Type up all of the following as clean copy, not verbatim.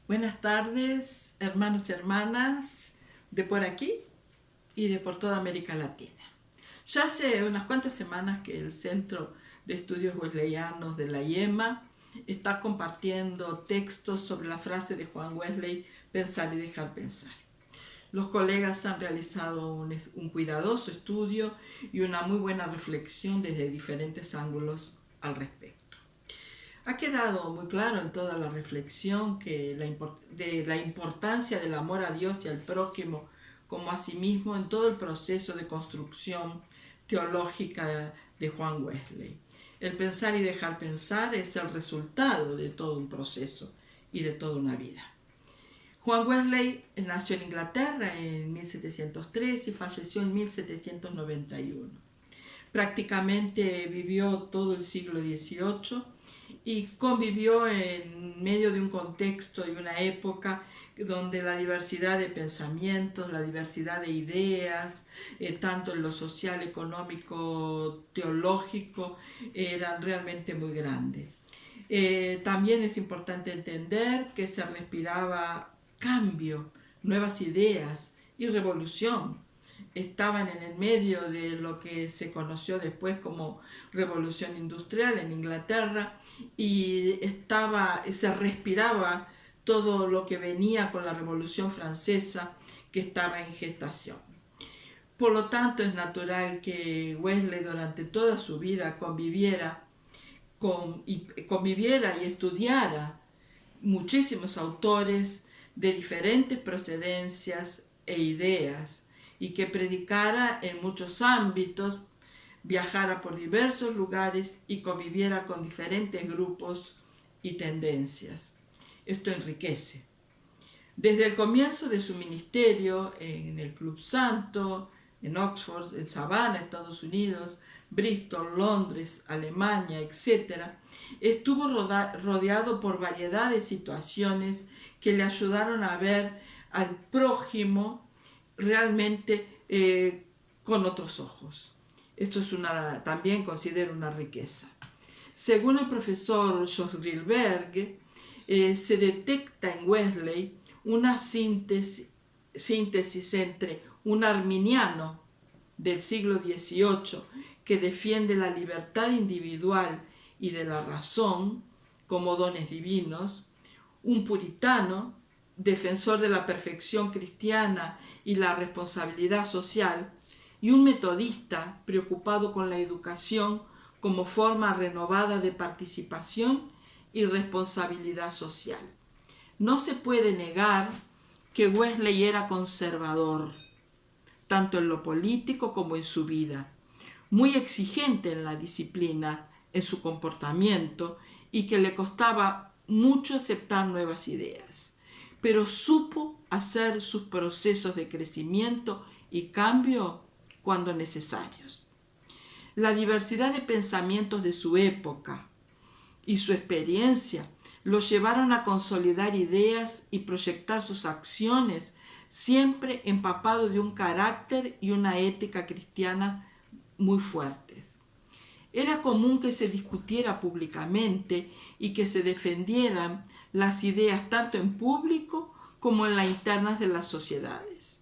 Buenas tardes, hermanos y hermanas de por aquí y de por toda América Latina. Ya hace unas cuantas semanas que el Centro de Estudios Wesleyanos de la IEMA está compartiendo textos sobre la frase de Juan Wesley, pensar y dejar pensar. Los colegas han realizado un cuidadoso estudio y una muy buena reflexión desde diferentes ángulos al respecto. Ha quedado muy claro en toda la reflexión que de la importancia del amor a Dios y al prójimo como a sí mismo en todo el proceso de construcción teológica de Juan Wesley. El pensar y dejar pensar es el resultado de todo un proceso y de toda una vida. Juan Wesley nació en Inglaterra en 1703 y falleció en 1791. Prácticamente vivió todo el siglo XVIII y convivió en medio de un contexto y una época donde la diversidad de pensamientos, la diversidad de ideas, tanto en lo social, económico, teológico, eran realmente muy grandes. También es importante entender que se respiraba cambio, nuevas ideas y revolución. Estaban en el medio de lo que se conoció después como revolución industrial en Inglaterra y se respiraba todo lo que venía con la revolución francesa que estaba en gestación. Por lo tanto, es natural que Wesley durante toda su vida conviviera y estudiara muchísimos autores de diferentes procedencias e ideas y que predicara en muchos ámbitos, viajara por diversos lugares y conviviera con diferentes grupos y tendencias. Esto enriquece. Desde el comienzo de su ministerio en el Club Santo, en Oxford, en Savannah, Estados Unidos, Bristol, Londres, Alemania, etc., estuvo rodeado por variedad de situaciones que le ayudaron a ver al prójimo realmente con otros ojos. Esto es también considero una riqueza. Según el profesor Jos Grilberg, se detecta en Wesley una síntesis entre un arminiano del siglo XVIII que defiende la libertad individual y de la razón como dones divinos, un puritano, defensor de la perfección cristiana y la responsabilidad social, y un metodista preocupado con la educación como forma renovada de participación y responsabilidad social. No se puede negar que Wesley era conservador, tanto en lo político como en su vida, muy exigente en la disciplina, en su comportamiento y que le costaba mucho aceptar nuevas ideas, pero supo hacer sus procesos de crecimiento y cambio cuando necesarios. La diversidad de pensamientos de su época y su experiencia lo llevaron a consolidar ideas y proyectar sus acciones, siempre empapado de un carácter y una ética cristiana muy fuertes. Era común que se discutiera públicamente y que se defendieran las ideas tanto en público como en las internas de las sociedades.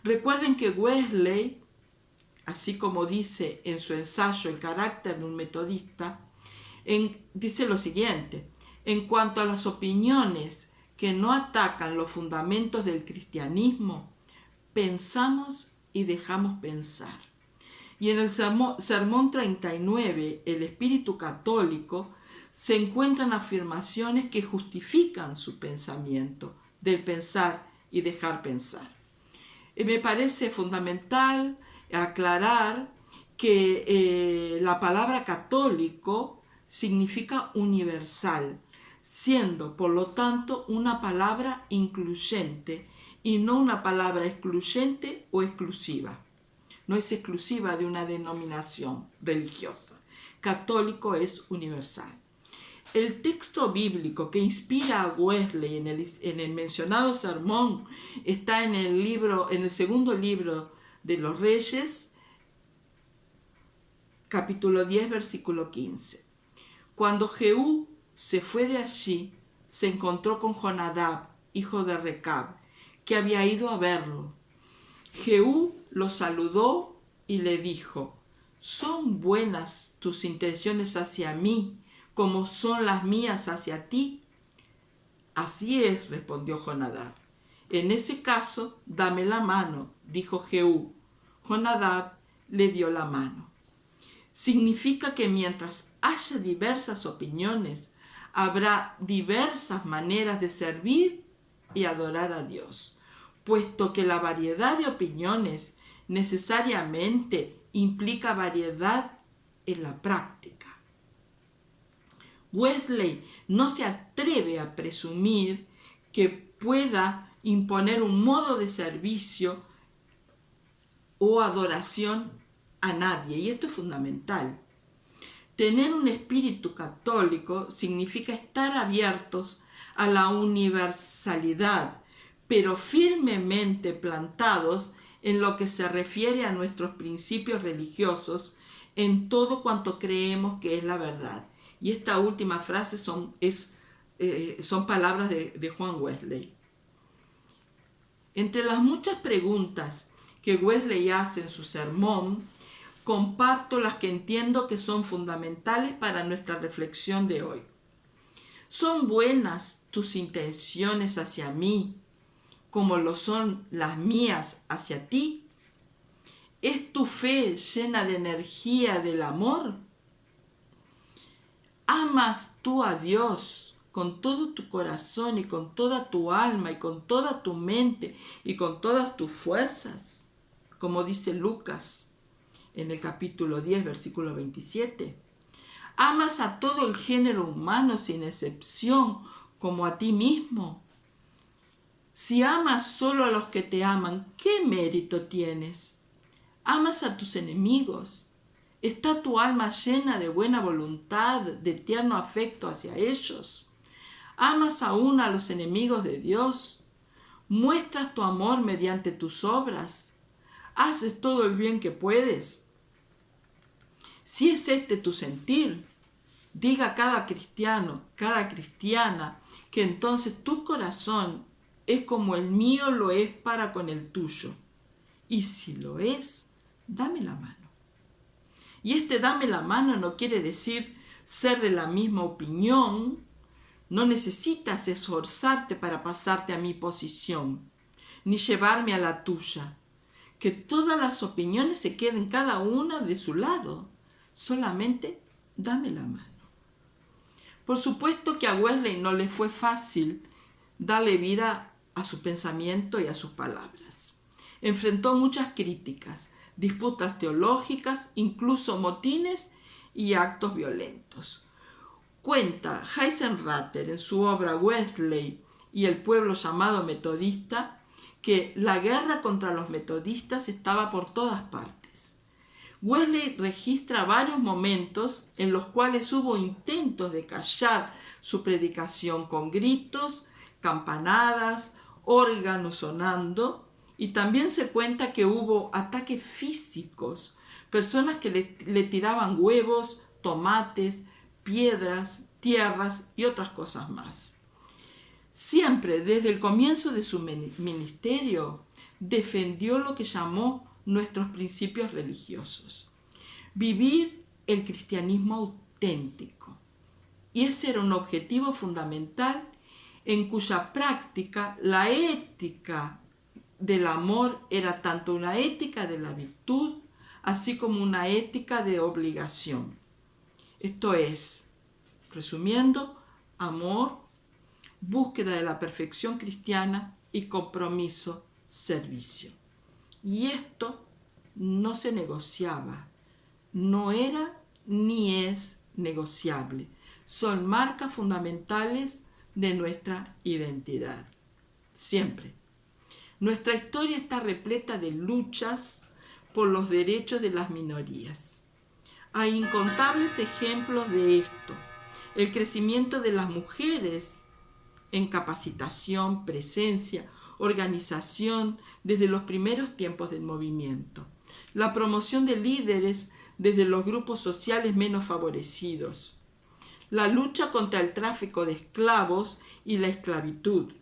Recuerden que Wesley, así como dice en su ensayo El carácter de un metodista, dice lo siguiente: en cuanto a las opiniones que no atacan los fundamentos del cristianismo, pensamos y dejamos pensar. Y en el Sermón 39, el espíritu católico, se encuentran afirmaciones que justifican su pensamiento, del pensar y dejar pensar. Me parece fundamental aclarar que la palabra católico significa universal, siendo por lo tanto una palabra incluyente y no una palabra excluyente o exclusiva. No es exclusiva de una denominación religiosa. Católico es universal. El texto bíblico que inspira a Wesley en el mencionado sermón está en el segundo libro de los Reyes, capítulo 10, versículo 15. Cuando Jehú se fue de allí, se encontró con Jonadab, hijo de Recab, que había ido a verlo. Jehú lo saludó y le dijo: ¿son buenas tus intenciones hacia mí como son las mías hacia ti? Así es, respondió Jonadab. En ese caso, dame la mano, dijo Jehú. Jonadab le dio la mano. Significa que mientras haya diversas opiniones, habrá diversas maneras de servir y adorar a Dios, puesto que la variedad de opiniones necesariamente implica variedad en la práctica. Wesley no se atreve a presumir que pueda imponer un modo de servicio o adoración a nadie, y esto es fundamental. Tener un espíritu católico significa estar abiertos a la universalidad, pero firmemente plantados en lo que se refiere a nuestros principios religiosos en todo cuanto creemos que es la verdad. Y esta última frase son palabras de Juan Wesley. Entre las muchas preguntas que Wesley hace en su sermón, comparto las que entiendo que son fundamentales para nuestra reflexión de hoy. ¿Son buenas tus intenciones hacia mí como lo son las mías hacia ti? ¿Es tu fe llena de energía del amor? ¿Amas tú a Dios con todo tu corazón y con toda tu alma y con toda tu mente y con todas tus fuerzas? Como dice Lucas en el capítulo 10, versículo 27. ¿Amas a todo el género humano sin excepción como a ti mismo? Si amas solo a los que te aman, ¿qué mérito tienes? ¿Amas a tus enemigos? ¿Está tu alma llena de buena voluntad, de tierno afecto hacia ellos? ¿Amas aún a los enemigos de Dios? ¿Muestras tu amor mediante tus obras? ¿Haces todo el bien que puedes? Si es este tu sentir, diga cada cristiano, cada cristiana, que entonces tu corazón es como el mío lo es para con el tuyo. Y si lo es, dame la mano. Y este dame la mano no quiere decir ser de la misma opinión. No necesitas esforzarte para pasarte a mi posición, ni llevarme a la tuya. Que todas las opiniones se queden cada una de su lado. Solamente dame la mano. Por supuesto que a Wesley no le fue fácil darle vida a su pensamiento y a sus palabras. Enfrentó muchas críticas, disputas teológicas, incluso motines y actos violentos. Cuenta Heisenrater en su obra Wesley y el pueblo llamado metodista que la guerra contra los metodistas estaba por todas partes. Wesley registra varios momentos en los cuales hubo intentos de callar su predicación con gritos, campanadas, órganos sonando, y también se cuenta que hubo ataques físicos, personas que le tiraban huevos, tomates, piedras, tierras y otras cosas más. Siempre, desde el comienzo de su ministerio, defendió lo que llamó nuestros principios religiosos. Vivir el cristianismo auténtico. Y ese era un objetivo fundamental en cuya práctica la ética del amor era tanto una ética de la virtud, así como una ética de obligación. Esto es, resumiendo, amor, búsqueda de la perfección cristiana y compromiso, servicio. Y esto no se negociaba, no era ni es negociable. Son marcas fundamentales de nuestra identidad. Siempre. Nuestra historia está repleta de luchas por los derechos de las minorías. Hay incontables ejemplos de esto. El crecimiento de las mujeres en capacitación, presencia, organización desde los primeros tiempos del movimiento. La promoción de líderes desde los grupos sociales menos favorecidos. la lucha contra el tráfico de esclavos y la esclavitud,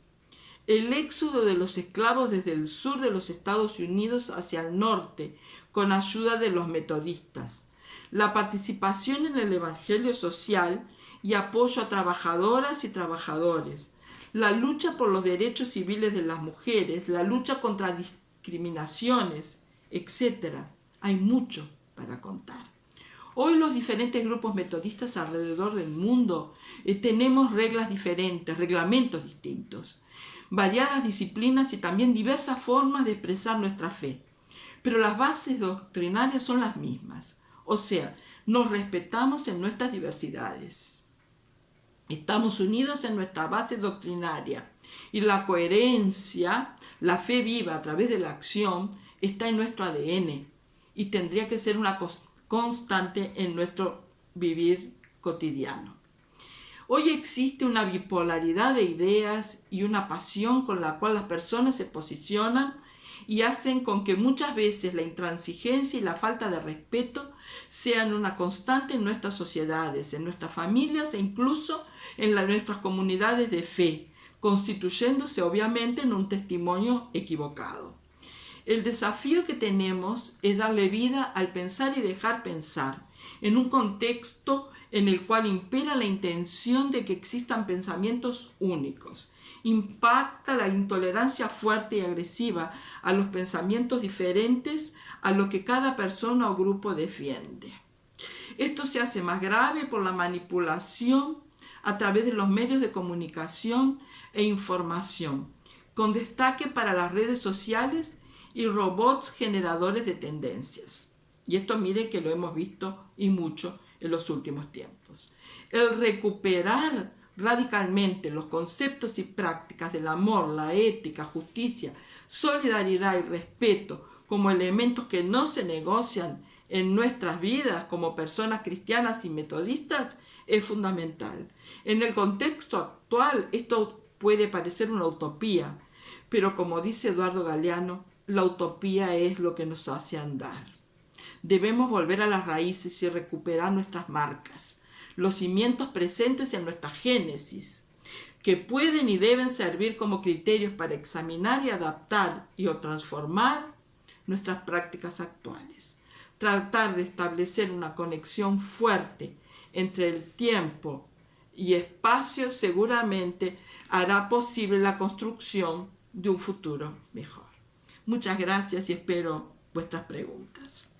el éxodo de los esclavos desde el sur de los Estados Unidos hacia el norte, con ayuda de los metodistas, la participación en el evangelio social y apoyo a trabajadoras y trabajadores, la lucha por los derechos civiles de las mujeres, la lucha contra discriminaciones, etc. Hay mucho para contar. Hoy los diferentes grupos metodistas alrededor del mundo tenemos reglas diferentes, reglamentos distintos, variadas disciplinas y también diversas formas de expresar nuestra fe. Pero las bases doctrinarias son las mismas. O sea, nos respetamos en nuestras diversidades. Estamos unidos en nuestra base doctrinaria y la coherencia, la fe viva a través de la acción, está en nuestro ADN y tendría que ser una constante en nuestro vivir cotidiano. Hoy existe una bipolaridad de ideas y una pasión con la cual las personas se posicionan y hacen con que muchas veces la intransigencia y la falta de respeto sean una constante en nuestras sociedades, en nuestras familias e incluso en nuestras comunidades de fe, constituyéndose obviamente en un testimonio equivocado. El desafío que tenemos es darle vida al pensar y dejar pensar, en un contexto en el cual impera la intención de que existan pensamientos únicos. Impacta la intolerancia fuerte y agresiva a los pensamientos diferentes a lo que cada persona o grupo defiende. Esto se hace más grave por la manipulación a través de los medios de comunicación e información, con destaque para las redes sociales y robots generadores de tendencias. Y esto mire que lo hemos visto y mucho en los últimos tiempos. El recuperar radicalmente los conceptos y prácticas del amor, la ética, justicia, solidaridad y respeto como elementos que no se negocian en nuestras vidas como personas cristianas y metodistas es fundamental. En el contexto actual esto puede parecer una utopía, pero como dice Eduardo Galeano, la utopía es lo que nos hace andar. Debemos volver a las raíces y recuperar nuestras marcas, los cimientos presentes en nuestra génesis, que pueden y deben servir como criterios para examinar y adaptar o transformar nuestras prácticas actuales. Tratar de establecer una conexión fuerte entre el tiempo y espacio seguramente hará posible la construcción de un futuro mejor. Muchas gracias y espero vuestras preguntas.